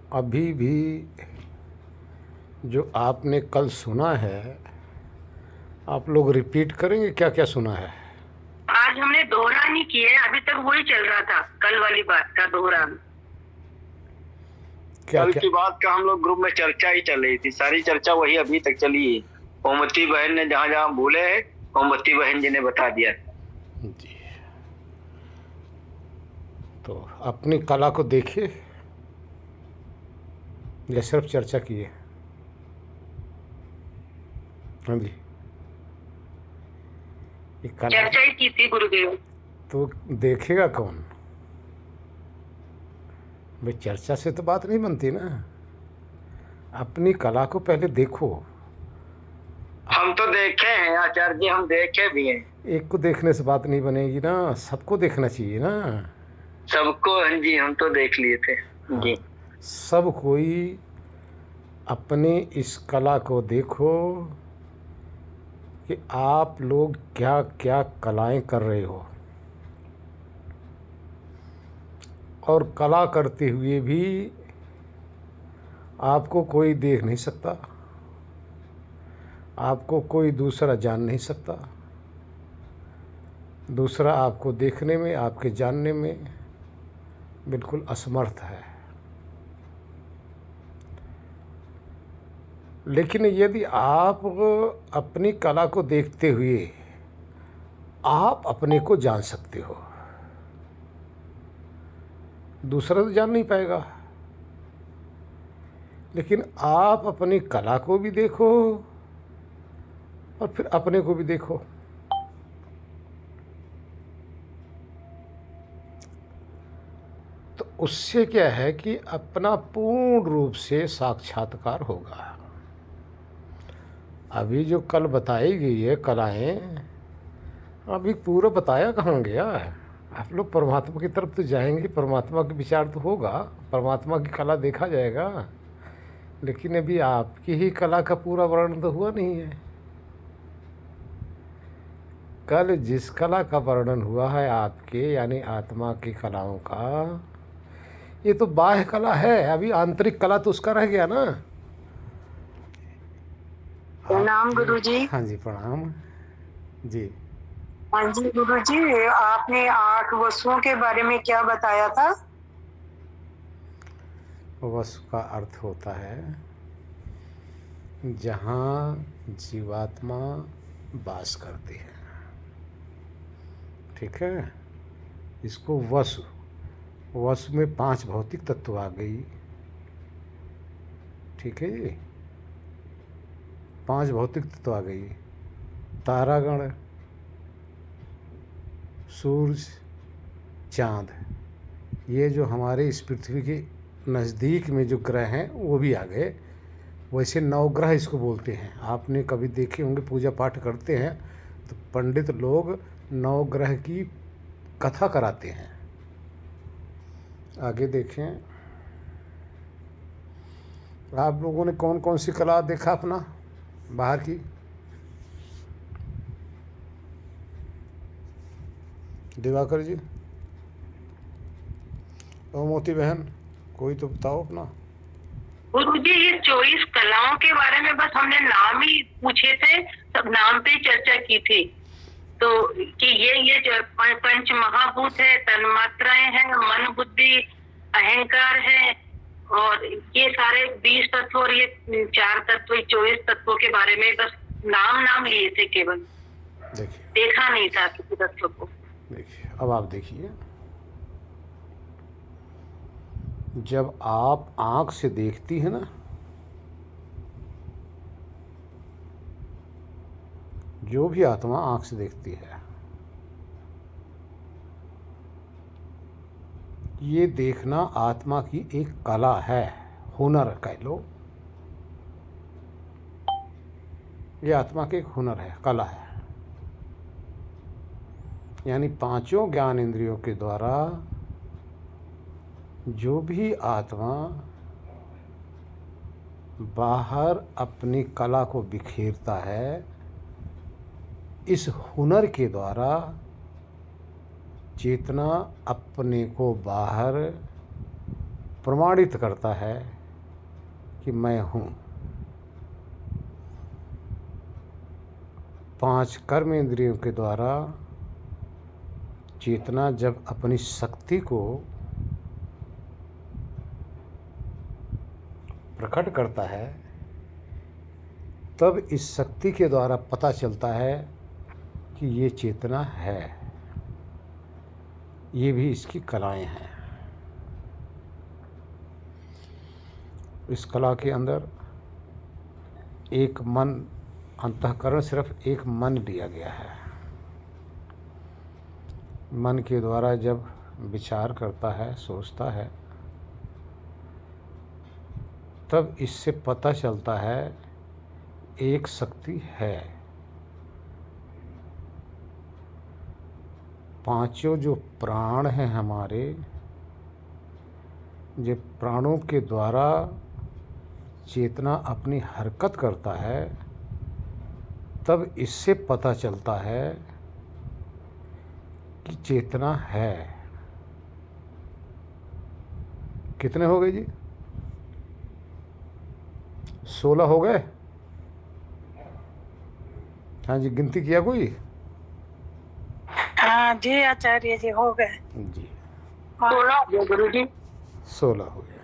अभी भी जो आपने कल सुना है, आप लोग रिपीट करेंगे क्या क्या सुना है? आज हमने दोहरान ही किया है, अभी तक वही चल रहा था, कल वाली बात का दोहरान। क्या कल क्या? की बात का हम लोग ग्रुप में चर्चा ही चल रही थी, सारी चर्चा वही अभी तक चली है। ओमवती बहन ने जहाँ जहाँ भूले है, ओमवती बहन जी ने बता दिया। जी, तो अपनी कला को देखिए या सिर्फ चर्चा किए? हाँ जी, ये कला चर्चा ही की थी गुरुदेव। तो देखेगा कौन भाई? चर्चा से तो बात नहीं बनती ना। अपनी कला को पहले देखो। हम तो देखे हैं आचार्य जी, हम देखे भी हैं। एक को देखने से बात नहीं बनेगी ना, सबको देखना चाहिए ना। सबको, हाँ जी, हम तो देख लिए थे जी। सब कोई अपने इस कला को देखो कि आप लोग क्या क्या कलाएं कर रहे हो, और कला करते हुए भी आपको कोई देख नहीं सकता, आपको कोई दूसरा जान नहीं सकता। दूसरा आपको देखने में, आपके जानने में बिल्कुल असमर्थ है। लेकिन यदि आप अपनी कला को देखते हुए आप अपने को जान सकते हो, दूसरा तो जान नहीं पाएगा। लेकिन आप अपनी कला को भी देखो और फिर अपने को भी देखो। तो उससे क्या है कि अपना पूर्ण रूप से साक्षात्कार होगा। अभी जो कल बताई गई है कलाएं, अभी पूरा बताया कहाँ गया है? आप लोग परमात्मा की तरफ तो जाएंगे, परमात्मा के विचार तो होगा, परमात्मा की कला देखा जाएगा। लेकिन अभी आपकी ही कला का पूरा वर्णन तो हुआ नहीं है। कल जिस कला का वर्णन हुआ है आपके यानी आत्मा की कलाओं का, ये तो बाह्य कला है। अभी आंतरिक कला तो उसका रह गया ना। प्रणाम गुरु जी। हाँ जी, प्रणाम जी। हाँ जी गुरु जी, आपने 8 वसुओं के बारे में क्या बताया था? वसु का अर्थ होता है जहाँ जीवात्मा वास करती है, ठीक है। इसको वसु, वसु में 5 भौतिक तत्व आ गई, ठीक है जी। 5 भौतिक तत्व आ गई। तारागण, सूरज, चाँद, ये जो हमारे इस पृथ्वी के नज़दीक में जो ग्रह हैं वो भी आ गए। वैसे नवग्रह इसको बोलते हैं। आपने कभी देखे होंगे, पूजा पाठ करते हैं तो पंडित लोग नवग्रह की कथा कराते हैं। आगे देखें, आप लोगों ने कौन कौन सी कला देखा अपना बाहर की? दिवाकर जी और मोती बहन, कोई तो बताओ अपना। गुरु जी, ये 24 कलाओं के बारे में बस हमने नाम ही पूछे थे, सब नाम पे ही चर्चा की थी। तो कि ये जो पंच महाभूत है, तन्मात्राएं हैं, मन बुद्धि अहंकार है, और ये सारे 20 तत्व और ये 4 तत्व, 24 तत्वों के बारे में बस नाम लिए थे केवल। देखिए, देखा नहीं था किसी तत्व को। देखिए अब आप देखिए, जब आप आँख से देखती है ना, जो भी आत्मा आँख से देखती है, ये देखना आत्मा की एक कला है, हुनर कह लो। ये आत्मा के एक हुनर है, कला है। यानी 5 ज्ञान इंद्रियों के द्वारा जो भी आत्मा बाहर अपनी कला को बिखेरता है, इस हुनर के द्वारा चेतना अपने को बाहर प्रमाणित करता है कि मैं हूँ। 5 कर्म इंद्रियों के द्वारा चेतना जब अपनी शक्ति को प्रकट करता है तब इस शक्ति के द्वारा पता चलता है कि ये चेतना है। ये भी इसकी कलाएं हैं। इस कला के अंदर एक मन, अंतःकरण सिर्फ एक मन लिया गया है। मन के द्वारा जब विचार करता है, सोचता है, तब इससे पता चलता है एक शक्ति है। पांचों जो प्राण हैं हमारे, जो प्राणों के द्वारा चेतना अपनी हरकत करता है, तब इससे पता चलता है कि चेतना है। कितने हो गए जी? 16 हो गए? हाँ जी, गिनती किया कोई? हाँ जी आचार्य जी, हो गए जी। 16 हो गए गुरु जी। 16 हो गए।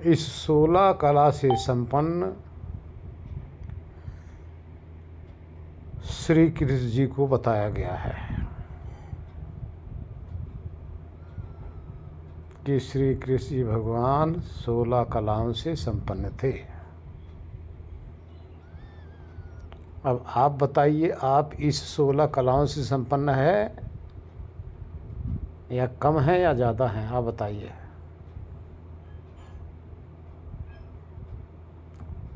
इस 16 कला से संपन्न श्री कृष्ण जी को बताया गया है कि श्री कृष्ण जी भगवान 16 कलाओं से संपन्न थे। अब आप बताइए, आप इस 16 कलाओं से संपन्न है या कम है या ज़्यादा है? आप बताइए,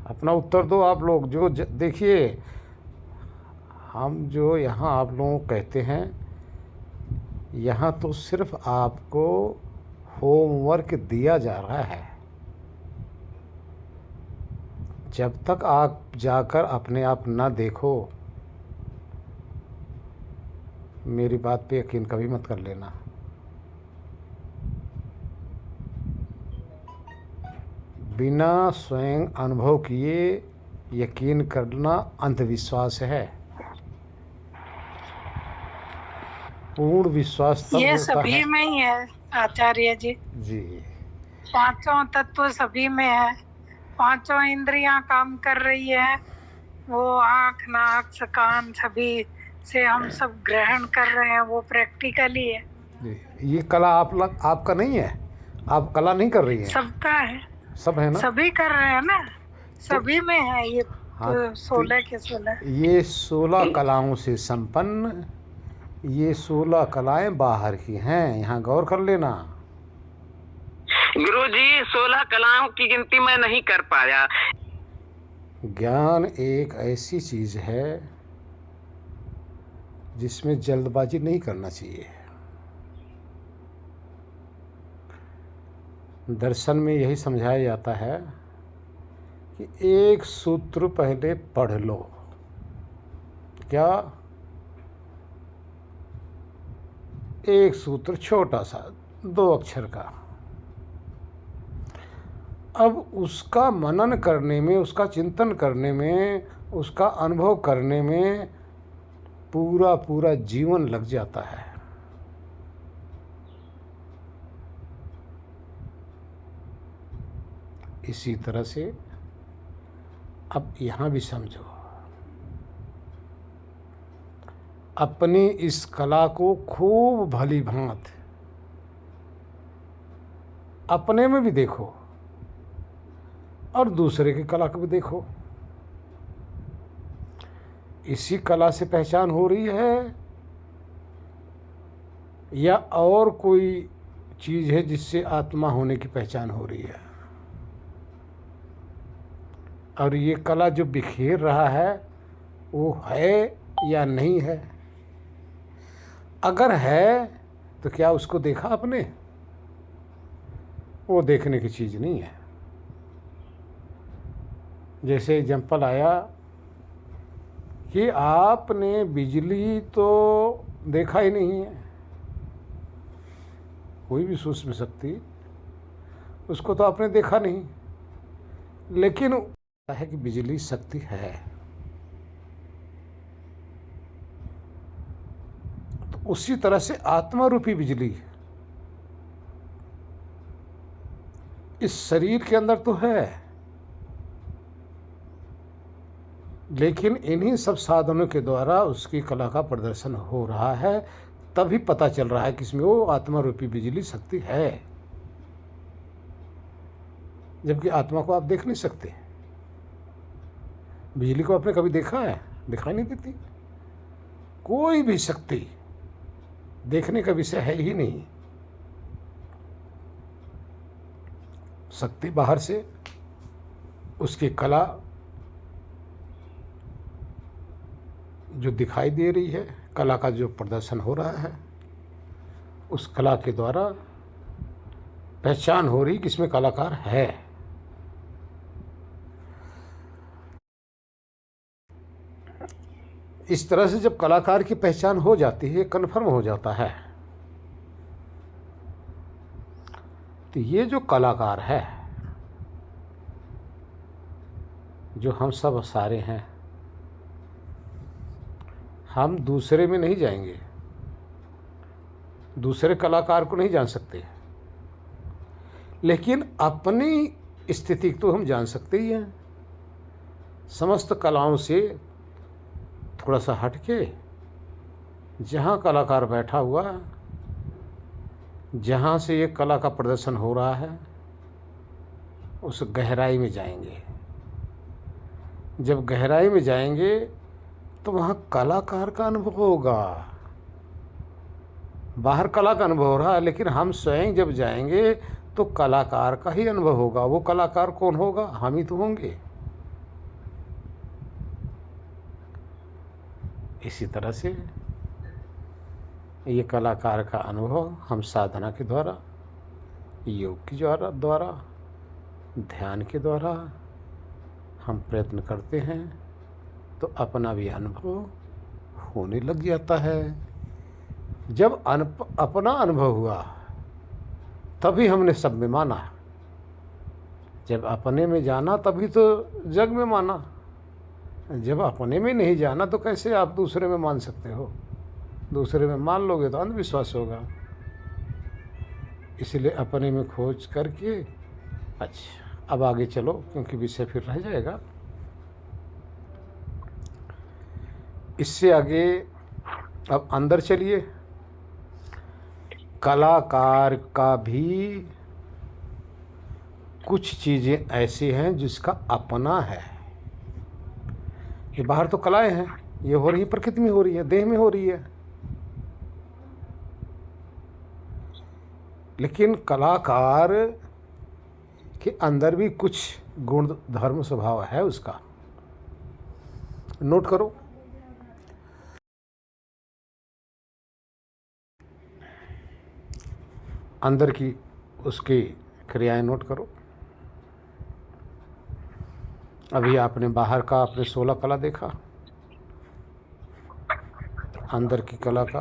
अपना उत्तर दो आप लोग। जो देखिए, हम जो यहाँ आप लोगों को कहते हैं, यहाँ तो सिर्फ आपको होमवर्क दिया जा रहा है। जब तक आप जाकर अपने आप ना देखो, मेरी बात पे यकीन कभी मत कर लेना। बिना स्वयं अनुभव किए यकीन करना अंधविश्वास है। पूर्ण विश्वास तब ये होता सभी है। में ही है आचार्य जी। जी, पांचों तत्व सभी में है। पांचों इंद्रियां काम कर रही है। वो आँख, नाक, कान सभी से हम सब ग्रहण कर रहे हैं, वो प्रैक्टिकली है। जी। ये कला आपका नहीं है? आप कला नहीं कर रही हैं? सबका है, सब है ना? सभी कर रहे हैं ना, सभी में है ये। हाँ, 16 के 16 ये 16 कलाओं से संपन्न, ये 16 कलाएं बाहर की हैं। यहाँ गौर कर लेना। गुरु जी 16 कलाओं की गिनती मैं नहीं कर पाया। ज्ञान एक ऐसी चीज है जिसमें जल्दबाजी नहीं करना चाहिए। दर्शन में यही समझाया जाता है कि एक सूत्र पहले पढ़ लो। क्या? एक सूत्र छोटा सा 2 अक्षर का। अब उसका मनन करने में, उसका चिंतन करने में, उसका अनुभव करने में पूरा पूरा जीवन लग जाता है। इसी तरह से अब यहाँ भी समझो, अपनी इस कला को खूब भली भांत अपने में भी देखो और दूसरे की कला को भी देखो। इसी कला से पहचान हो रही है या और कोई चीज है जिससे आत्मा होने की पहचान हो रही है? और ये कला जो बिखेर रहा है वो है या नहीं है? अगर है तो क्या उसको देखा आपने? वो देखने की चीज नहीं है। जैसे एग्जाम्पल आया कि आपने बिजली तो देखा ही नहीं है, कोई भी सूक्ष्म शक्ति, उसको तो आपने देखा नहीं, लेकिन है कि बिजली शक्ति है। तो उसी तरह से आत्मा रूपी बिजली इस शरीर के अंदर तो है, लेकिन इन्हीं सब साधनों के द्वारा उसकी कला का प्रदर्शन हो रहा है, तभी पता चल रहा है कि इसमें वो आत्मा रूपी बिजली शक्ति है। जबकि आत्मा को आप देख नहीं सकते। बिजली को आपने कभी देखा है? दिखाई नहीं देती। कोई भी शक्ति देखने का विषय है ही नहीं। शक्ति बाहर से उसकी कला जो दिखाई दे रही है, कला का जो प्रदर्शन हो रहा है, उस कला के द्वारा पहचान हो रही कि इसमें कलाकार है। इस तरह से जब कलाकार की पहचान हो जाती है, कन्फर्म हो जाता है, तो ये जो कलाकार है, जो हम सब सारे हैं, हम दूसरे में नहीं जाएंगे, दूसरे कलाकार को नहीं जान सकते, लेकिन अपनी स्थिति तो हम जान सकते ही हैं। समस्त कलाओं से थोड़ा सा हट के जहाँ कलाकार बैठा हुआ, जहाँ से ये कला का प्रदर्शन हो रहा है, उस गहराई में जाएंगे। जब गहराई में जाएंगे तो वहाँ कलाकार का अनुभव होगा। बाहर कला का अनुभव हो रहा है, लेकिन हम स्वयं जब जाएंगे तो कलाकार का ही अनुभव होगा। वो कलाकार कौन होगा? हम ही तो होंगे। इसी तरह से ये कलाकार का अनुभव हम साधना के द्वारा, योग के द्वारा, ध्यान के द्वारा हम प्रयत्न करते हैं, तो अपना भी अनुभव होने लग जाता है। जब अपना अनुभव हुआ तभी हमने सब में माना। जब अपने में जाना तभी तो जग में माना। जब अपने में नहीं जाना तो कैसे आप दूसरे में मान सकते हो? दूसरे में मान लोगे तो अंधविश्वास होगा। इसलिए अपने में खोज करके, अच्छा अब आगे चलो, क्योंकि विषय फिर रह जाएगा। इससे आगे अब अंदर चलिए। कलाकार का भी कुछ चीज़ें ऐसी हैं जिसका अपना है। ये बाहर तो कलाएं हैं, ये हो रही है प्रकृति में, हो रही है देह में, हो रही है, लेकिन कलाकार के अंदर भी कुछ गुण धर्म स्वभाव है उसका। नोट करो। अंदर की उसकी क्रियाएं नोट करो। अभी आपने बाहर का आपने 16 कला देखा, अंदर की कला का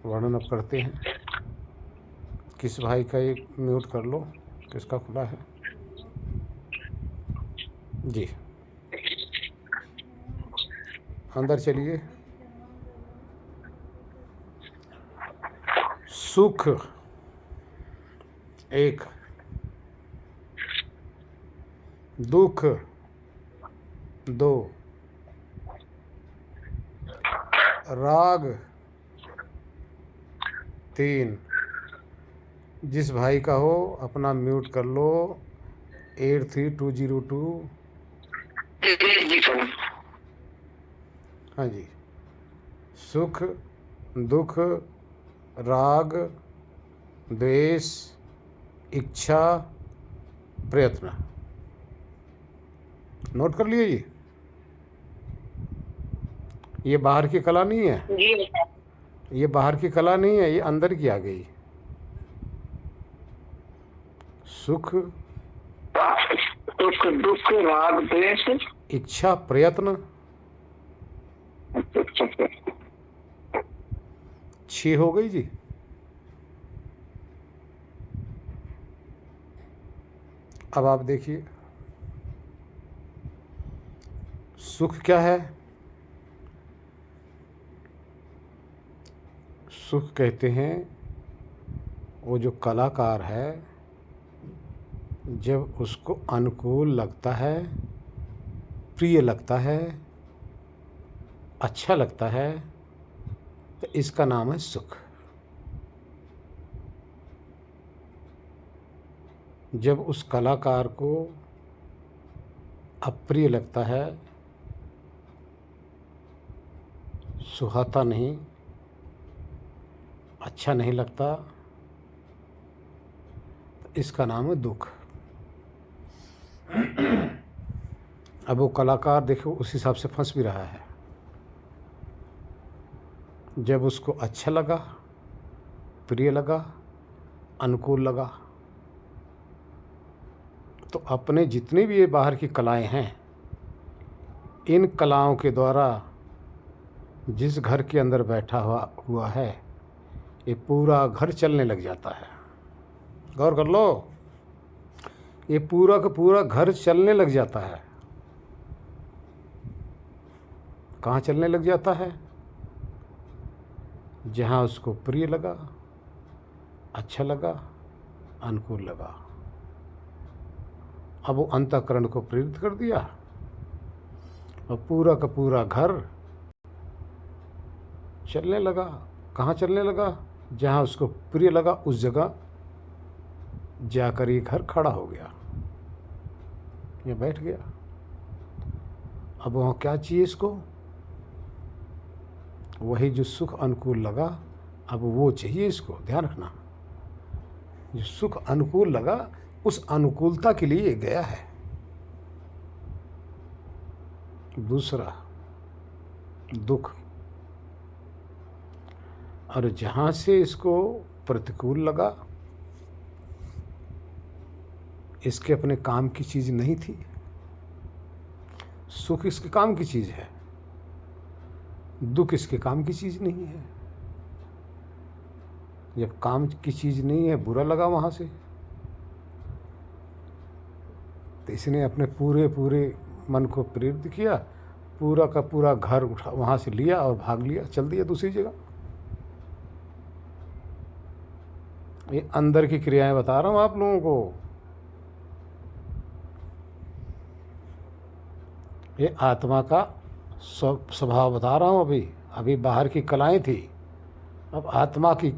वर्णन अब करते हैं। किस भाई का एक म्यूट कर लो, किसका खुला है जी। अंदर चलिए। सुख 1, दुख 2, राग 3। जिस भाई का हो अपना म्यूट कर लो। 83202। हाँ जी। सुख, दुख, राग, द्वेष, इच्छा, प्रयत्न। नोट कर लिए जी। ये बाहर की कला नहीं है, ये बाहर की कला नहीं है, ये अंदर की आ गई। सुख, दुख, राग, द्वेष, इच्छा, प्रयत्न। 6 हो गई जी। अब आप देखिए सुख क्या है। सुख कहते हैं वो जो कलाकार है जब उसको अनुकूल लगता है, प्रिय लगता है, अच्छा लगता है, तो इसका नाम है सुख। जब उस कलाकार को अप्रिय लगता है, सुहाता नहीं, अच्छा नहीं लगता, तो इसका नाम है दुख। अब वो कलाकार देखो उस हिसाब से फंस भी रहा है। जब उसको अच्छा लगा, प्रिय लगा, अनुकूल लगा, तो अपने जितने भी ये बाहर की कलाएं हैं, इन कलाओं के द्वारा जिस घर के अंदर बैठा हुआ है, ये पूरा घर चलने लग जाता है। गौर कर लो, ये पूरा का पूरा घर चलने लग जाता है। कहाँ चलने लग जाता है? जहाँ उसको प्रिय लगा, अच्छा लगा, अनुकूल लगा। अब वो अंतःकरण को प्रेरित कर दिया और पूरा का पूरा घर चलने लगा। कहाँ चलने लगा? जहाँ उसको प्रिय लगा उस जगह जाकर ये घर खड़ा हो गया, ये बैठ गया। अब वहाँ क्या चाहिए इसको? वही जो सुख अनुकूल लगा, अब वो चाहिए इसको। ध्यान रखना, जो सुख अनुकूल लगा उस अनुकूलता के लिए गया है। दूसरा दुख, और जहाँ से इसको प्रतिकूल लगा, इसके अपने काम की चीज़ नहीं थी। सुख इसके काम की चीज़ है, दुख इसके काम की चीज़ नहीं है। जब काम की चीज़ नहीं है, बुरा लगा वहाँ से, तो इसने अपने पूरे मन को प्रेरित किया, पूरा का पूरा घर उठा वहाँ से लिया और भाग लिया, चल दिया दूसरी जगह। ये अंदर की क्रियाएं बता रहा हूँ आप लोगों को। ये आत्मा का स्वभाव बता रहा हूँ। अभी बाहर की कलाएं थी, अब आत्मा की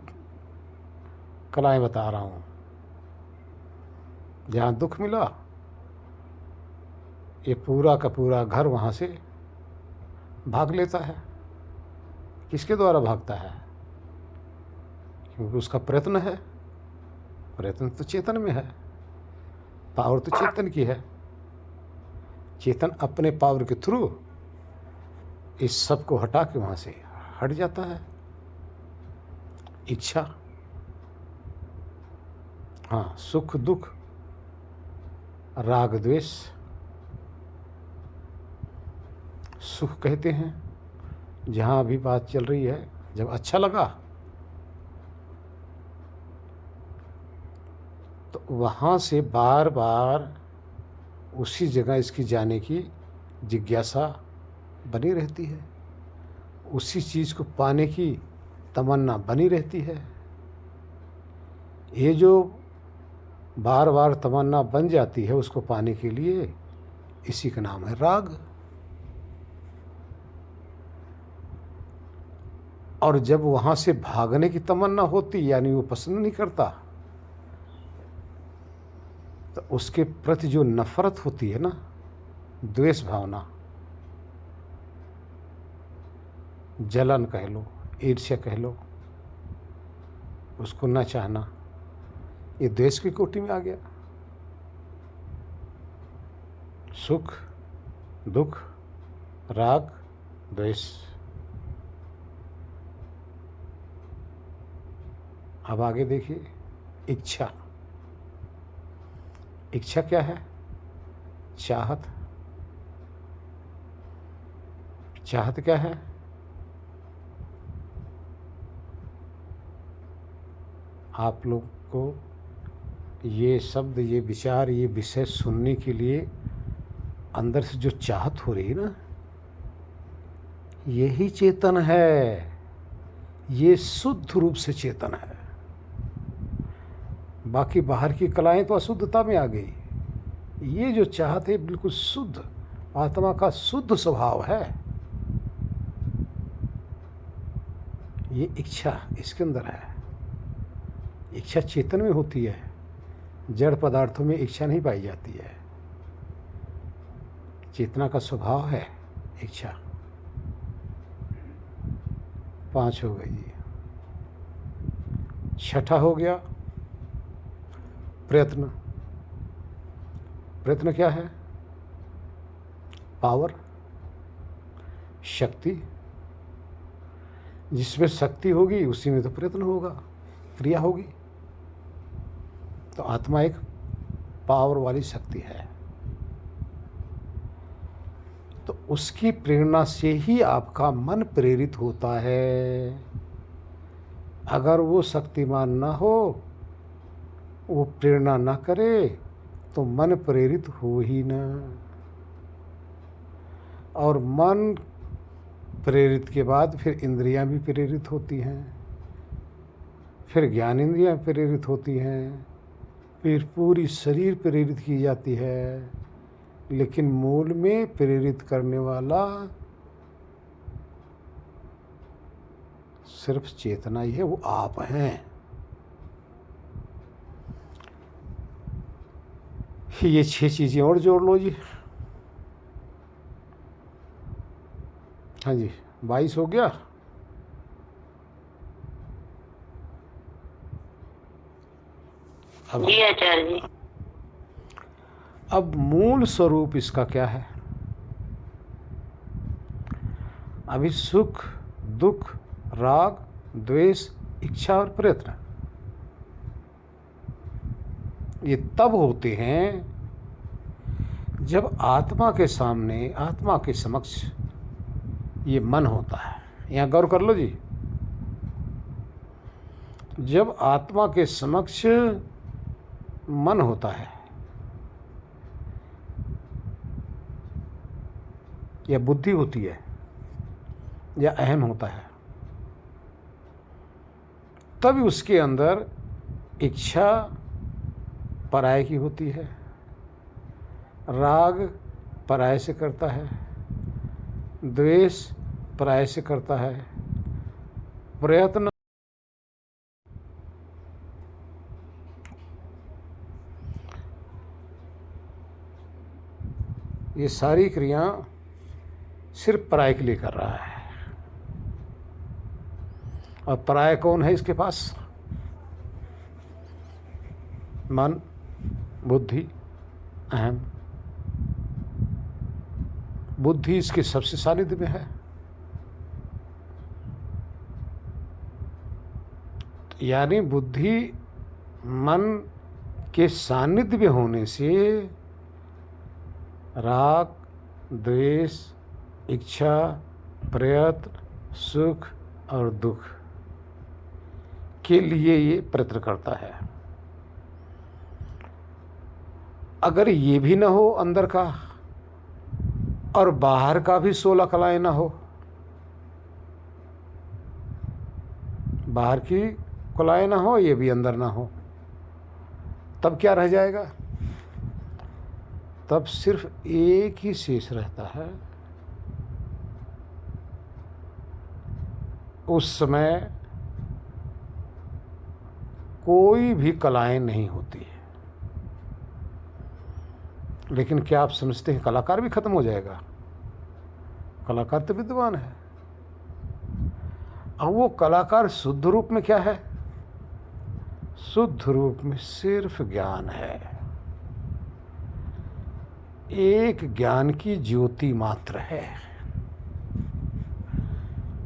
कलाएं बता रहा हूँ। जहाँ दुख मिला, ये पूरा का पूरा घर वहाँ से भाग लेता है। किसके द्वारा भागता है? क्योंकि उसका प्रयत्न है। प्रयत्न तो चेतन में है, पावर तो चेतन की है। चेतन अपने पावर के थ्रू इस सब को हटा के वहाँ से हट जाता है। इच्छा, हाँ, सुख दुख, राग द्वेष। सुख कहते हैं जहाँ अभी बात चल रही है, जब अच्छा लगा तो वहाँ से बार बार उसी जगह इसकी जाने की जिज्ञासा बनी रहती है, उसी चीज़ को पाने की तमन्ना बनी रहती है। ये जो बार बार तमन्ना बन जाती है उसको पाने के लिए, इसी का नाम है राग। और जब वहाँ से भागने की तमन्ना होती, यानी वो पसंद नहीं करता, तो उसके प्रति जो नफरत होती है ना, द्वेष भावना, जलन कह लो, ईर्ष्या कह लो, उसको न चाहना, ये द्वेष की कोटि में आ गया। सुख दुख राग द्वेष। अब आगे देखिए, इच्छा। इच्छा क्या है? चाहत। चाहत क्या है? आप लोग को ये शब्द, ये विचार, ये विषय सुनने के लिए अंदर से जो चाहत हो रही है ना, यही चेतन है, ये शुद्ध रूप से चेतन है। बाकी बाहर की कलाएं तो अशुद्धता में आ गई। ये जो चाहत है बिल्कुल शुद्ध, आत्मा का शुद्ध स्वभाव है। ये इच्छा इसके अंदर है। इच्छा चेतन में होती है, जड़ पदार्थों में इच्छा नहीं पाई जाती है। चेतना का स्वभाव है इच्छा। 5 हो गई। 6ठा हो गया प्रयत्न। प्रयत्न क्या है? पावर, शक्ति। जिसमें शक्ति होगी उसी में तो प्रयत्न होगा, क्रिया होगी। तो आत्मा एक पावर वाली शक्ति है। तो उसकी प्रेरणा से ही आपका मन प्रेरित होता है। अगर वो शक्तिमान ना हो, वो प्रेरणा ना करे, तो मन प्रेरित हो ही ना। और मन प्रेरित के बाद फिर इंद्रियां भी प्रेरित होती हैं, फिर ज्ञान इंद्रियां प्रेरित होती हैं, फिर पूरी शरीर प्रेरित की जाती है। लेकिन मूल में प्रेरित करने वाला सिर्फ चेतना ही है, वो आप हैं। ये 6 चीजें और जोड़ लो जी। हाँ जी, 22 हो गया। जी आचार्य जी। अब मूल स्वरूप इसका क्या है? अभी सुख, दुख, राग, द्वेष, इच्छा और प्रयत्न, ये तब होते हैं जब आत्मा के सामने, आत्मा के समक्ष ये मन होता है। यहाँ गौर कर लो जी। जब आत्मा के समक्ष मन होता है या बुद्धि होती है या अहम होता है, तब उसके अंदर इच्छा पराये की होती है, राग पराये से करता है, द्वेष पराये से करता है, प्रयत्न ये सारी क्रिया सिर्फ पराये के लिए कर रहा है। और पराया कौन है इसके पास? मन, बुद्धि, अहम। बुद्धि इसके सबसे सानिध्य में है। यानी बुद्धि मन के सानिध्य में होने से राग, द्वेष, इच्छा, प्रयत्न, सुख और दुख के लिए ये प्रयत्न करता है। अगर ये भी ना हो अंदर का और बाहर का भी 16 कलाएं ना हो, बाहर की कलाएं ना हो, ये भी अंदर ना हो, तब क्या रह जाएगा? तब सिर्फ एक ही शेष रहता है। उस समय कोई भी कलाएं नहीं होती है। लेकिन क्या आप समझते हैं कलाकार भी खत्म हो जाएगा? कलाकार तो विद्वान है। अब वो कलाकार शुद्ध रूप में क्या है? शुद्ध रूप में सिर्फ ज्ञान है, एक ज्ञान की ज्योति मात्र है।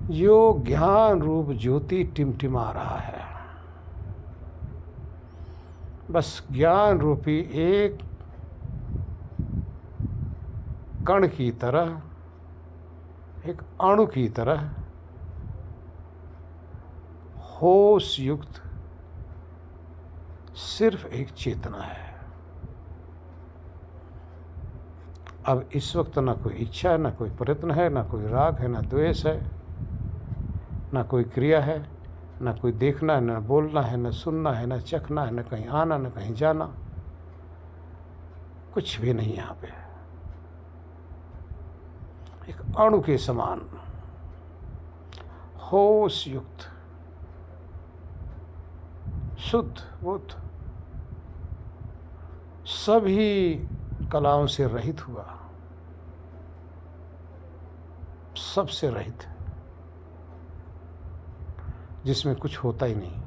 जो ज्ञान रूप ज्योति टिमटिमा रहा है, बस ज्ञान रूपी एक कण की तरह, एक अणु की तरह होश युक्त सिर्फ एक चेतना है। अब इस वक्त ना कोई इच्छा है, ना कोई प्रयत्न है, ना कोई राग है, ना द्वेष है, ना कोई क्रिया है, ना कोई देखना है, ना बोलना है, ना सुनना है, ना चखना है, ना कहीं आना, ना कहीं जाना, कुछ भी नहीं यहाँ पे। एक अणु के समान होश युक्त, शुद्ध बुद्ध, सभी कलाओं से रहित हुआ, सबसे रहित, जिसमें कुछ होता ही नहीं,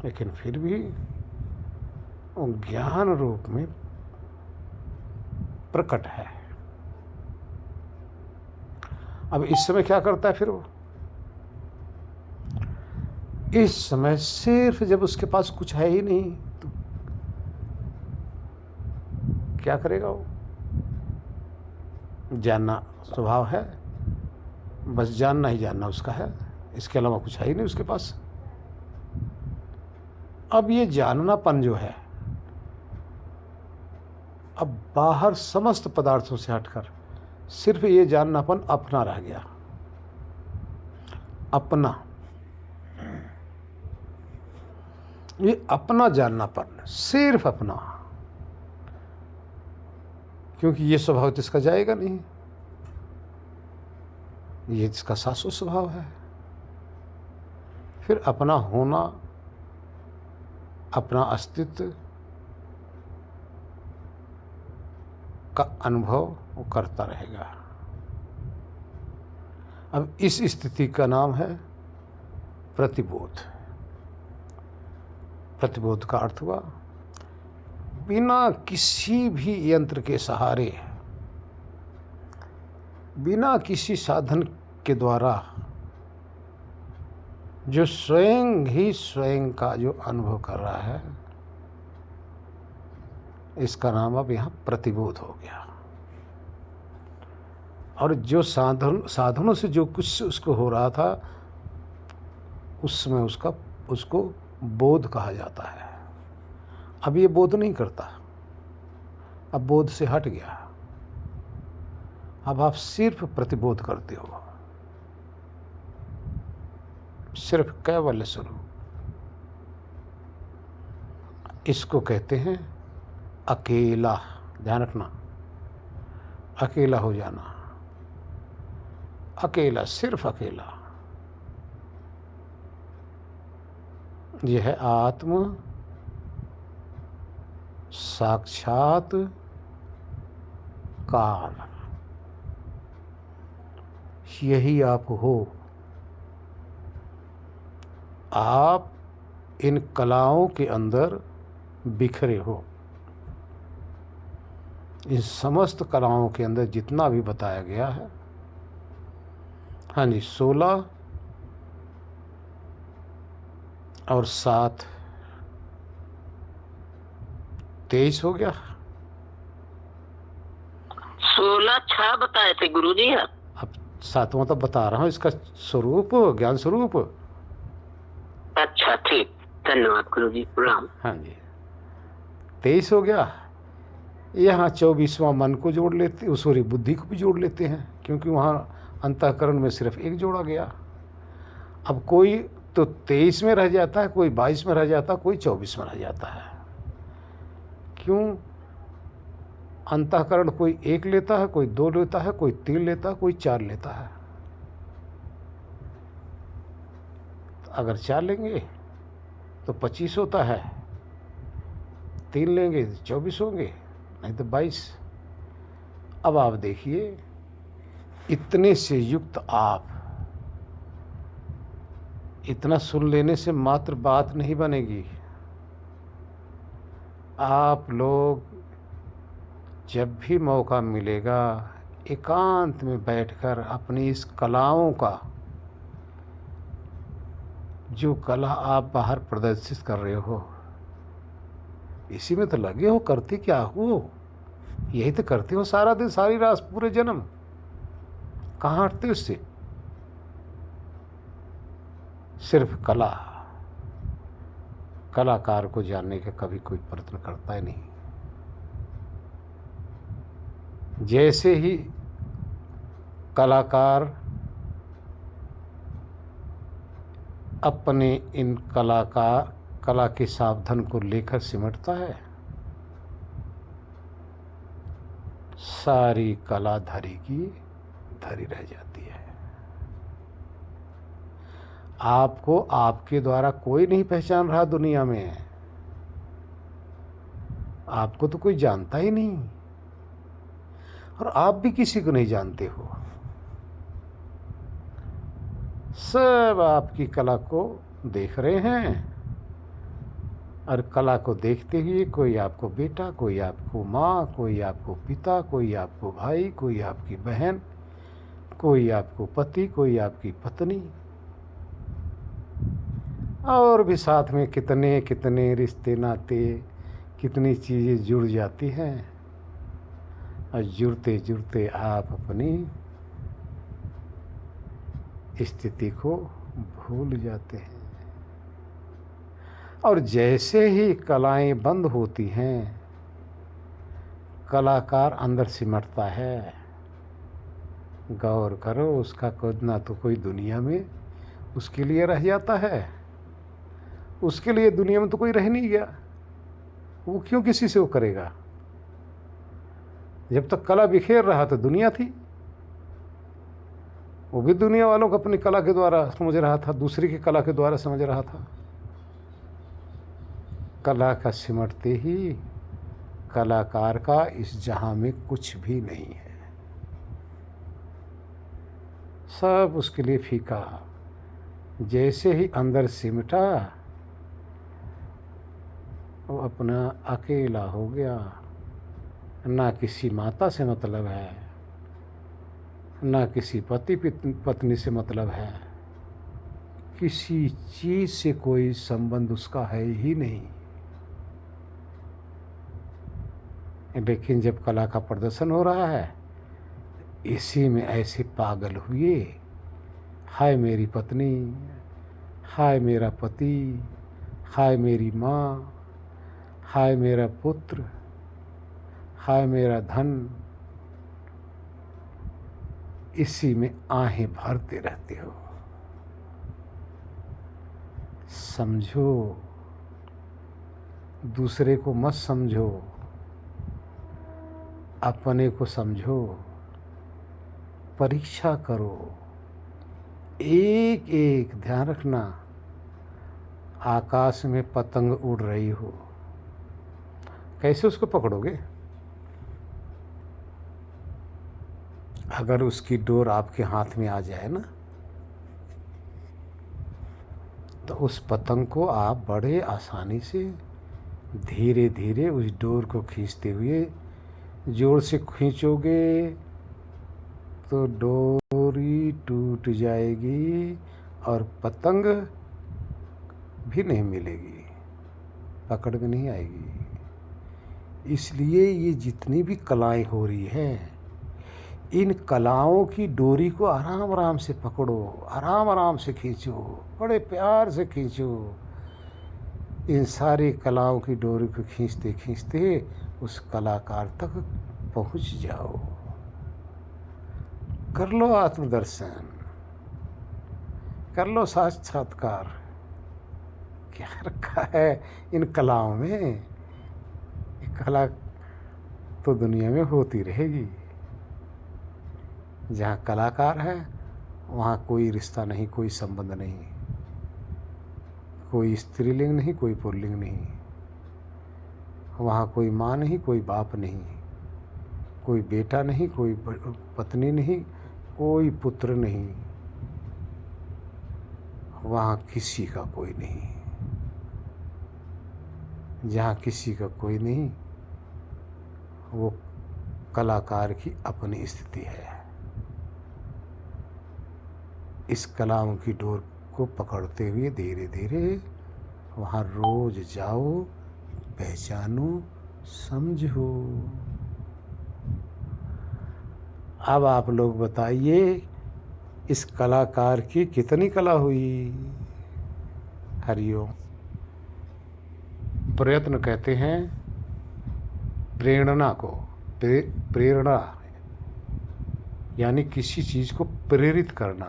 लेकिन फिर भी वो ज्ञान रूप में प्रकट है। अब इस समय क्या करता है फिर वो? इस समय सिर्फ जब उसके पास कुछ है ही नहीं तो क्या करेगा वो? जानना स्वभाव है, बस जानना ही जानना उसका है, इसके अलावा कुछ है ही नहीं उसके पास। अब ये जाननापन जो है, अब बाहर समस्त पदार्थों से हटकर सिर्फ ये जाननापन अपना रह गया, अपना, ये अपना जाननापन, सिर्फ अपना, क्योंकि ये स्वभाव तो इसका जाएगा नहीं, ये इसका शाश्वत स्वभाव है। फिर अपना होना, अपना अस्तित्व का अनुभव वो करता रहेगा। अब इस स्थिति का नाम है प्रतिबोध। प्रतिबोध का अर्थ हुआ बिना किसी भी यंत्र के सहारे, बिना किसी साधन के द्वारा जो स्वयं ही स्वयं का जो अनुभव कर रहा है, इसका नाम अब यहाँ प्रतिबोध हो गया। और जो साधनों से जो कुछ उसको हो रहा था, उस समय उसको बोध कहा जाता है। अब ये बोध नहीं करता, अब बोध से हट गया, अब आप सिर्फ प्रतिबोध करते हो, सिर्फ कैवल्य स्वरूप। इसको कहते हैं अकेला। ध्यान रखना, अकेला हो जाना, अकेला, सिर्फ अकेला। यह है आत्म साक्षात काल। यही आप हो। आप इन कलाओं के अंदर बिखरे हो। इन समस्त कलाओं के अंदर जितना भी बताया गया है, हाँ जी, 16 और 7 23 हो गया। 16 बताए थे गुरुजी आप। अब 7वां तो बता रहा हूँ, इसका स्वरूप, ज्ञान स्वरूप। अच्छा, ठीक, धन्यवाद गुरुजी, प्रणाम। हाँ जी, 23 हो गया। यहाँ 24वां मन को जोड़ लेते, सॉरी, बुद्धि को भी जोड़ लेते हैं, क्योंकि वहाँ अंतःकरण में सिर्फ एक जोड़ा गया। अब कोई तो 23 में रह जाता है, कोई 22 में रह जाता है, कोई 24 में रह जाता है। क्यों? अंतःकरण कोई 1 लेता है, कोई 2 लेता है, कोई 3 लेता है, कोई 4 लेता है। तो अगर 4 लेंगे तो 25 होता है, 3 लेंगे तो 24 होंगे, नहीं तो 22। अब आप देखिए, इतने से युक्त आप, इतना सुन लेने से मात्र बात नहीं बनेगी। आप लोग जब भी मौका मिलेगा, एकांत में बैठकर अपनी इस कलाओं का, जो कला आप बाहर प्रदर्शित कर रहे हो, इसी में तो लगे हो। करते क्या हो? यही तो करते हो सारा दिन, सारी रात, पूरे जन्म। कहाँ हटते उससे? सिर्फ कला, कलाकार को जानने का कभी कोई प्रयत्न करता ही नहीं। जैसे ही कलाकार अपने इन कला के साधन को लेकर सिमटता है, सारी कला धरी की धरी रह जाती है। आपको आपके द्वारा कोई नहीं पहचान रहा दुनिया में, आपको तो कोई जानता ही नहीं और आप भी किसी को नहीं जानते हो। सब आपकी कला को देख रहे हैं और कला को देखते हुए कोई आपको बेटा, कोई आपको माँ, कोई आपको पिता, कोई आपको भाई, कोई आपकी बहन, कोई आपको पति, कोई आपकी पत्नी, और भी साथ में कितने कितने रिश्ते नाते, कितनी चीज़ें जुड़ जाती हैं और जुड़ते जुड़ते आप अपनी स्थिति को भूल जाते हैं। और जैसे ही कलाएं बंद होती हैं, कलाकार अंदर सिमटता है। गौर करो, उसका ना तो कोई दुनिया में उसके लिए रह जाता है, उसके लिए दुनिया में तो कोई रह नहीं गया। वो क्यों किसी से वो करेगा? जब तक कला बिखेर रहा तो दुनिया थी, वो भी दुनिया वालों को अपनी कला के द्वारा समझ रहा था, दूसरी की कला के द्वारा समझ रहा था। कला का सिमटते ही कलाकार का इस जहां में कुछ भी नहीं है, सब उसके लिए फीका। जैसे ही अंदर सिमटा, वो अपना अकेला हो गया। ना किसी माता से मतलब है, ना किसी पति पत्नी से मतलब है, किसी चीज से कोई संबंध उसका है ही नहीं। लेकिन जब कला का प्रदर्शन हो रहा है, इसी में ऐसे पागल हुए, हाय मेरी पत्नी, हाय मेरा पति, हाय मेरी माँ, हाय मेरा पुत्र, हाय मेरा धन, इसी में आहें भरते रहते हो। समझो, दूसरे को मत समझो, अपने को समझो, परीक्षा करो। एक एक ध्यान रखना, आकाश में पतंग उड़ रही हो, कैसे उसको पकड़ोगे? अगर उसकी डोर आपके हाथ में आ जाए ना, तो उस पतंग को आप बड़े आसानी से धीरे धीरे उस डोर को खींचते हुए, जोर से खींचोगे तो डोरी टूट जाएगी और पतंग भी नहीं मिलेगी, पकड़ में नहीं आएगी। इसलिए ये जितनी भी कलाएं हो रही हैं, इन कलाओं की डोरी को आराम आराम से पकड़ो, आराम आराम से खींचो, बड़े प्यार से खींचो। इन सारी कलाओं की डोरी को खींचते खींचते उस कलाकार तक पहुंच जाओ। कर लो आत्मदर्शन, कर लो साक्षात्कार। क्या रखा है इन कलाओं में? ये कला तो दुनिया में होती रहेगी। जहाँ कलाकार है वहाँ कोई रिश्ता नहीं, कोई संबंध नहीं, कोई स्त्रीलिंग नहीं, कोई पुल्लिंग नहीं, वहाँ कोई माँ नहीं, कोई बाप नहीं, कोई बेटा नहीं, कोई पत्नी नहीं, कोई पुत्र नहीं, वहाँ किसी का कोई नहीं। जहाँ किसी का कोई नहीं, वो कलाकार की अपनी स्थिति है। इस कलाओं की डोर को पकड़ते हुए धीरे धीरे वहाँ रोज जाओ, पहचानो, समझो। अब आप लोग बताइए, इस कलाकार की कितनी कला हुई? हरिओम। प्रयत्न कहते हैं प्रेरणा को। प्रेरणा यानी किसी चीज़ को प्रेरित करना,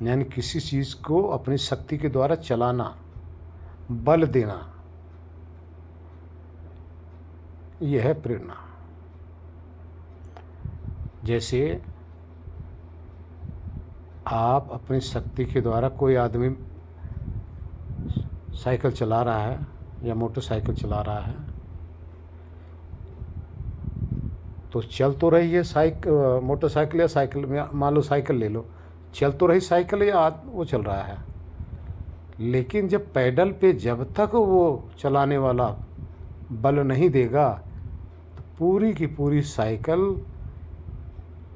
यानी किसी चीज़ को अपनी शक्ति के द्वारा चलाना, बल देना, यह है प्रेरणा। जैसे आप अपनी शक्ति के द्वारा, कोई आदमी साइकिल चला रहा है या मोटरसाइकिल चला रहा है, तो चल तो रही है मोटरसाइकिल या साइकिल में, मान लो साइकिल ले लो, चल तो रही साइकिल या वो चल रहा है, लेकिन जब पैडल पे जब तक वो चलाने वाला बल नहीं देगा तो पूरी की पूरी साइकिल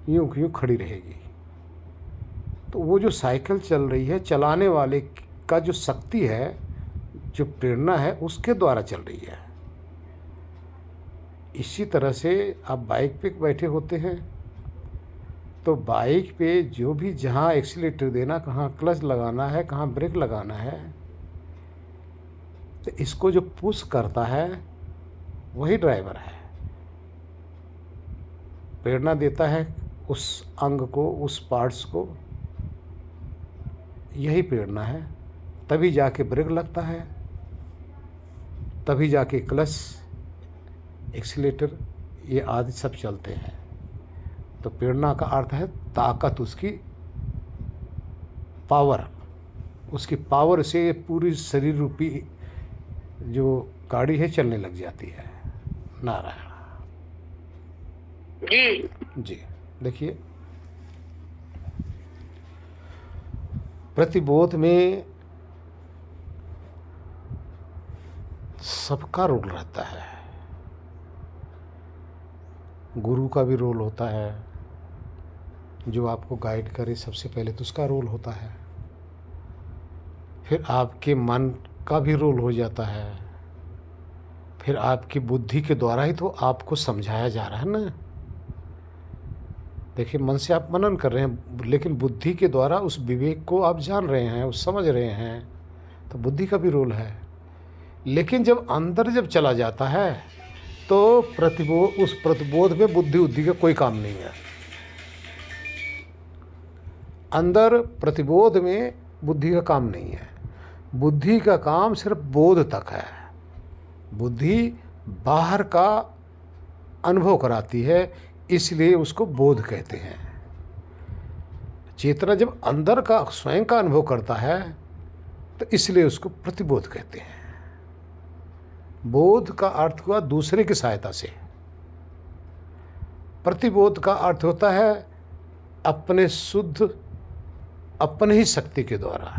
यूं की यूं खड़ी रहेगी। तो वो जो साइकिल चल रही है, चलाने वाले का जो शक्ति है, जो प्रेरणा है, उसके द्वारा चल रही है। इसी तरह से आप बाइक पे बैठे होते हैं तो बाइक पे जो भी, जहाँ एक्सीलेटर देना, कहाँ क्लच लगाना है, कहाँ ब्रेक लगाना है, तो इसको जो पुश करता है वही ड्राइवर है। प्रेरणा देता है उस अंग को, उस पार्ट्स को, यही प्रेरणा है। तभी जाके ब्रेक लगता है, तभी जाके क्लच, एक्सीलेटर, ये आदि सब चलते हैं। तो प्रेरणा का अर्थ है ताकत, उसकी पावर, उसकी पावर से ये पूरी शरीर रूपी जो गाड़ी है चलने लग जाती है। नारायण जी। देखिए, प्रतिबोध में सबका रोल रहता है। गुरु का भी रोल होता है, जो आपको गाइड करे, सबसे पहले तो उसका रोल होता है। फिर आपके मन का भी रोल हो जाता है। फिर आपकी बुद्धि के द्वारा ही तो आपको समझाया जा रहा है ना। देखिए, मन से आप मनन कर रहे हैं, लेकिन बुद्धि के द्वारा उस विवेक को आप जान रहे हैं, उस समझ रहे हैं, तो बुद्धि का भी रोल है। लेकिन जब अंदर जब चला जाता है तो उस प्रतिबोध में बुद्धि का कोई काम नहीं है। अंदर प्रतिबोध में बुद्धि का काम नहीं है। बुद्धि का काम सिर्फ बोध तक है। बुद्धि बाहर का अनुभव कराती है, इसलिए उसको बोध कहते हैं। चेतना जब अंदर का स्वयं का अनुभव करता है तो इसलिए उसको प्रतिबोध कहते हैं। बोध का अर्थ हुआ दूसरे की सहायता से। प्रतिबोध का अर्थ होता है अपने शुद्ध, अपने ही शक्ति के द्वारा।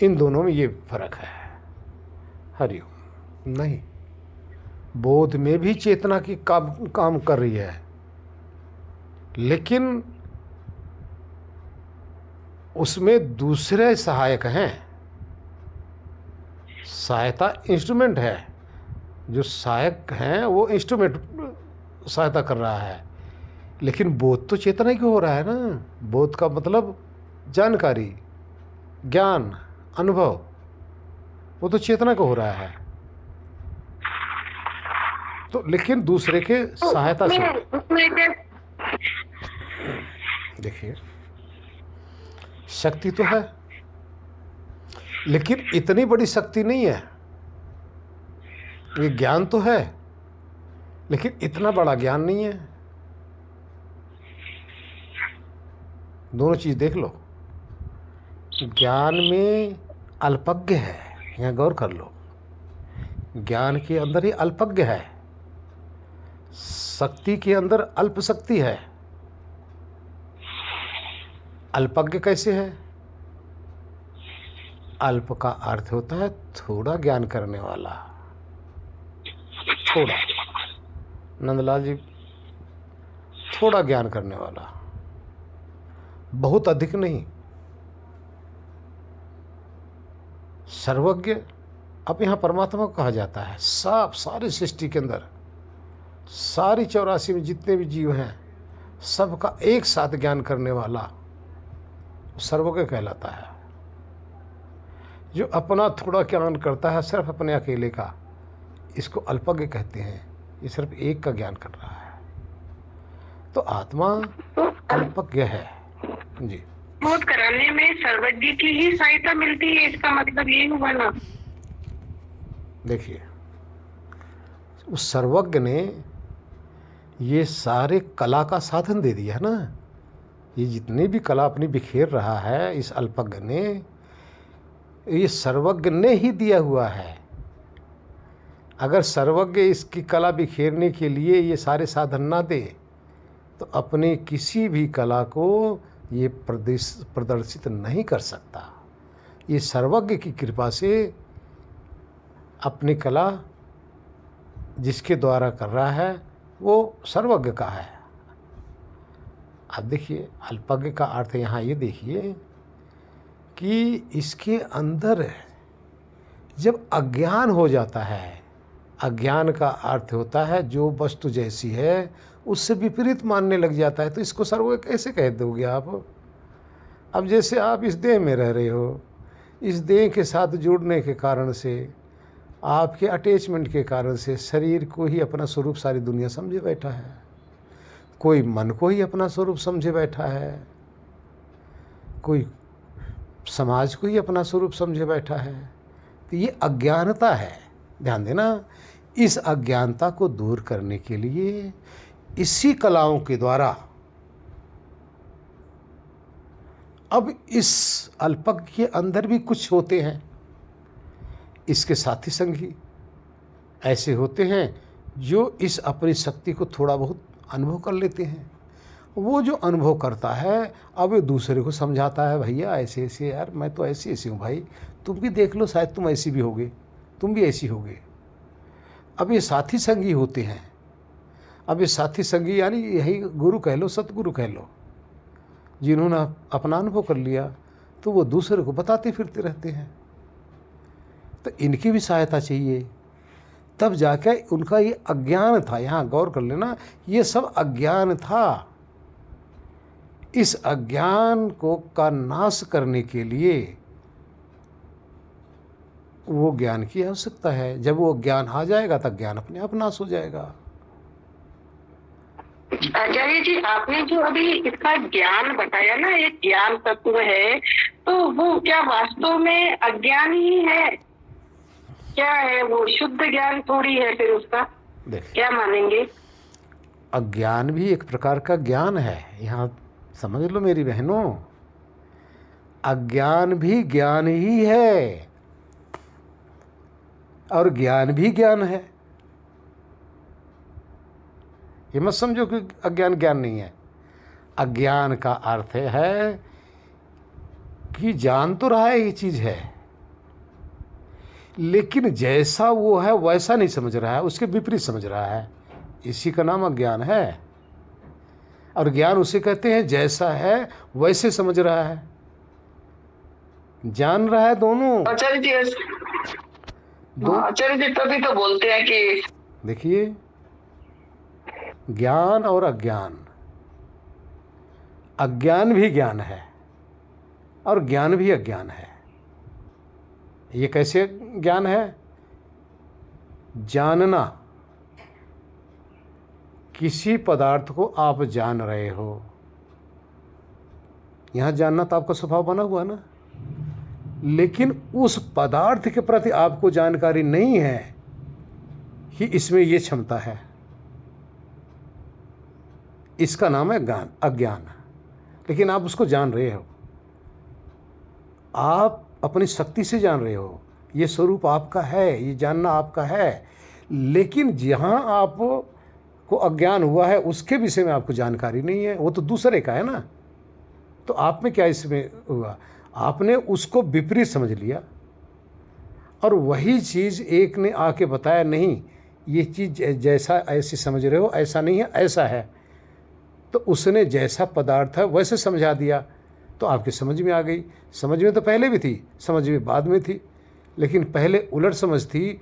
इन दोनों में ये फर्क है। हरिओम। नहीं, बोध में भी चेतना की काम कर रही है, लेकिन उसमें दूसरे सहायक हैं। सहायता इंस्ट्रूमेंट है, जो सहायक हैं वो इंस्ट्रूमेंट सहायता कर रहा है, लेकिन बोध तो चेतना ही हो रहा है ना। बोध का मतलब जानकारी, ज्ञान, अनुभव, वो तो चेतना को हो रहा है। तो लेकिन दूसरे के सहायता से। देखिए, शक्ति तो है, लेकिन इतनी बड़ी शक्ति नहीं है। ये ज्ञान तो है, लेकिन इतना बड़ा ज्ञान नहीं है। दोनों चीज देख लो। ज्ञान में अल्पज्ञ है, यहाँ गौर कर लो। ज्ञान के अंदर ही अल्पज्ञ है, शक्ति के अंदर अल्प शक्ति है। अल्पज्ञ कैसे है? अल्प का अर्थ होता है थोड़ा ज्ञान करने वाला। थोड़ा, नंदलाल जी, थोड़ा ज्ञान करने वाला, बहुत अधिक नहीं। सर्वज्ञ अब यहाँ परमात्मा को कहा जाता है। सब सारी सृष्टि के अंदर, सारी 84 में जितने भी जीव हैं, सबका एक साथ ज्ञान करने वाला सर्वज्ञ कहलाता है। जो अपना थोड़ा ज्ञान करता है सिर्फ अपने अकेले का, इसको अल्पज्ञ कहते हैं। ये सिर्फ एक का ज्ञान कर रहा है, तो आत्मा तो अल्पज्ञ है जी। बोध कराने में सर्वज्ञ की ही सहायता मिलती है, इसका मतलब यही हुआ ना। देखिए, उस सर्वज्ञ ने ये सारे कला का साधन दे दिया ना। ये जितनी भी कला अपनी बिखेर रहा है, इस अल्पज्ञ ने, ये सर्वज्ञ ने ही दिया हुआ है। अगर सर्वज्ञ इसकी कला बिखेरने के लिए ये सारे साधन ना दे तो अपने किसी भी कला को ये प्रदर्शित नहीं कर सकता। ये सर्वज्ञ की कृपा से अपनी कला जिसके द्वारा कर रहा है वो सर्वज्ञ का है। अब देखिए, अल्पज्ञ का अर्थ यहाँ ये देखिए कि इसके अंदर जब अज्ञान हो जाता है, अज्ञान का अर्थ होता है जो वस्तु जैसी है उससे विपरीत मानने लग जाता है, तो इसको सर्वज्ञ कैसे कह दोगे आप? अब जैसे आप इस देह में रह रहे हो, इस देह के साथ जुड़ने के कारण से, आपके अटैचमेंट के कारण से शरीर को ही अपना स्वरूप सारी दुनिया समझे बैठा है, कोई मन को ही अपना स्वरूप समझे बैठा है, कोई समाज को ही अपना स्वरूप समझे बैठा है। तो ये अज्ञानता है, ध्यान देना। इस अज्ञानता को दूर करने के लिए इसी कलाओं के द्वारा अब इस अल्पज्ञ के अंदर भी कुछ होते हैं, इसके साथी संगी ऐसे होते हैं जो इस अपनी शक्ति को थोड़ा बहुत अनुभव कर लेते हैं। वो जो अनुभव करता है अब वो दूसरे को समझाता है, भैया ऐसे ऐसे, यार मैं तो ऐसी ऐसी हूँ भाई, तुम भी देख लो, शायद तुम ऐसी भी होगे, तुम भी ऐसी होगे। अब ये साथी संगी होते हैं। अब ये साथी संगी यानी यही गुरु कह लो, सतगुरु कह लो, जिन्होंने अपना अनुभव कर लिया तो वो दूसरे को बताते फिरते रहते हैं। तो इनकी भी सहायता चाहिए, तब जाकर उनका ये अज्ञान था, यहाँ गौर कर लेना, ये सब अज्ञान था। इस अज्ञान को का नाश करने के लिए वो ज्ञान की आवश्यकता है। जब वो ज्ञान आ जाएगा तब ज्ञान अपने आप नाश हो जाएगा। आचार्य जी, आपने जो अभी इसका ज्ञान बताया ना, एक ज्ञान तत्व है, तो वो क्या वास्तव में अज्ञान ही है? क्या है वो? शुद्ध ज्ञान थोड़ी है फिर उसका? क्या मानेंगे? अज्ञान भी एक प्रकार का ज्ञान है, यहाँ समझ लो मेरी बहनों। अज्ञान भी ज्ञान ही है और ज्ञान भी ज्ञान है। ये मत समझो कि अज्ञान ज्ञान नहीं है। अज्ञान का अर्थ है कि जान तो रहा है ये चीज़ है, लेकिन जैसा वो है वैसा नहीं समझ रहा है, उसके विपरीत समझ रहा है। इसी का नाम अज्ञान है। और ज्ञान उसे कहते हैं जैसा है वैसे समझ रहा है, जान रहा है दोनों। आचार्य जी, आचार्य जी तभी तो बोलते हैं कि देखिए, ज्ञान और अज्ञान, अज्ञान भी ज्ञान है और ज्ञान भी अज्ञान है। ये कैसे ज्ञान है? जानना, किसी पदार्थ को आप जान रहे हो, यहाँ जानना तो आपका स्वभाव बना हुआ ना, लेकिन उस पदार्थ के प्रति आपको जानकारी नहीं है कि इसमें ये क्षमता है, इसका नाम है ज्ञान, अज्ञान। लेकिन आप उसको जान रहे हो, आप अपनी शक्ति से जान रहे हो, ये स्वरूप आपका है, ये जानना आपका है। लेकिन जहाँ आप को अज्ञान हुआ है उसके विषय में आपको जानकारी नहीं है, वो तो दूसरे का है ना। तो आप में क्या इसमें हुआ? आपने उसको विपरीत समझ लिया और वही चीज़ एक ने आके बताया, नहीं ये चीज़ जैसा ऐसे समझ रहे हो, ऐसा नहीं है, ऐसा है। तो उसने जैसा पदार्थ है वैसे समझा दिया, तो आपकी समझ में आ गई। समझ में तो पहले भी थी, समझ में बाद में थी, लेकिन पहले उलट समझ थी,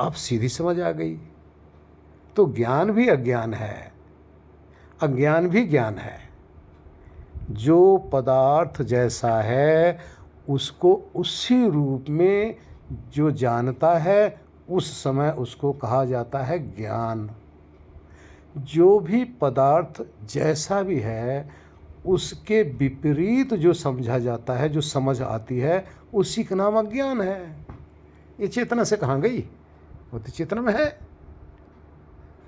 अब सीधी समझ आ गई। तो ज्ञान भी अज्ञान है, अज्ञान भी ज्ञान है। जो पदार्थ जैसा है उसको उसी रूप में जो जानता है उस समय उसको कहा जाता है ज्ञान। जो भी पदार्थ जैसा भी है उसके विपरीत जो समझा जाता है, जो समझ आती है, उसी का नाम अज्ञान है। ये चेतना से कहाँ गई? वो तो चेतना में है।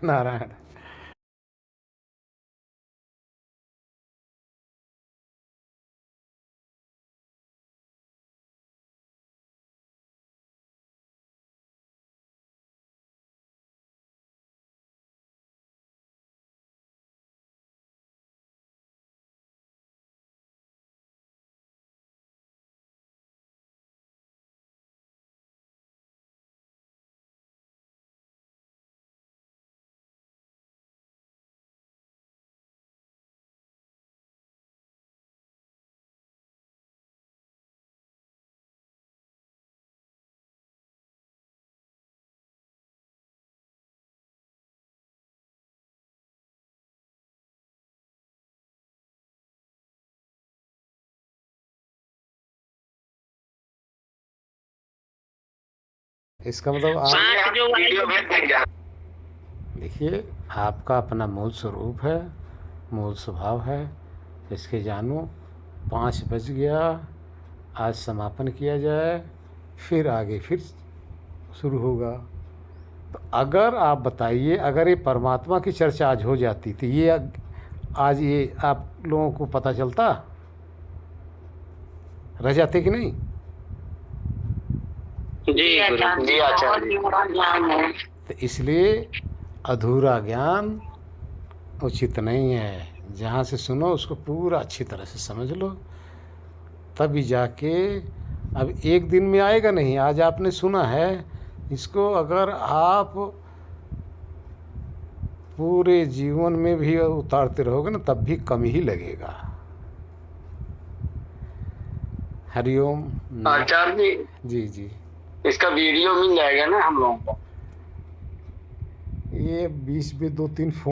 नारायण। इसका मतलब आप पांच जो वीडियो भेज देंगे। देखिए, आपका अपना मूल स्वरूप है, मूल स्वभाव है, इसके जानो। 5 बज गया, आज समापन किया जाए, फिर आगे फिर शुरू होगा। तो अगर आप बताइए, अगर ये परमात्मा की चर्चा आज हो जाती थी, ये आज ये आप लोगों को पता चलता, रह जाते कि नहीं? जी आचार्य। तो इसलिए अधूरा ज्ञान उचित नहीं है। जहाँ से सुनो उसको पूरा अच्छी तरह से समझ लो, तभी जाके। अब एक दिन में आएगा नहीं। आज आपने सुना है, इसको अगर आप पूरे जीवन में भी उतारते रहोगे ना, तब भी कम ही लगेगा। हरिओम। आचार्य जी जी। इसका वीडियो मिल जाएगा ना हम लोगों को? ये 20 में 2-3 फोन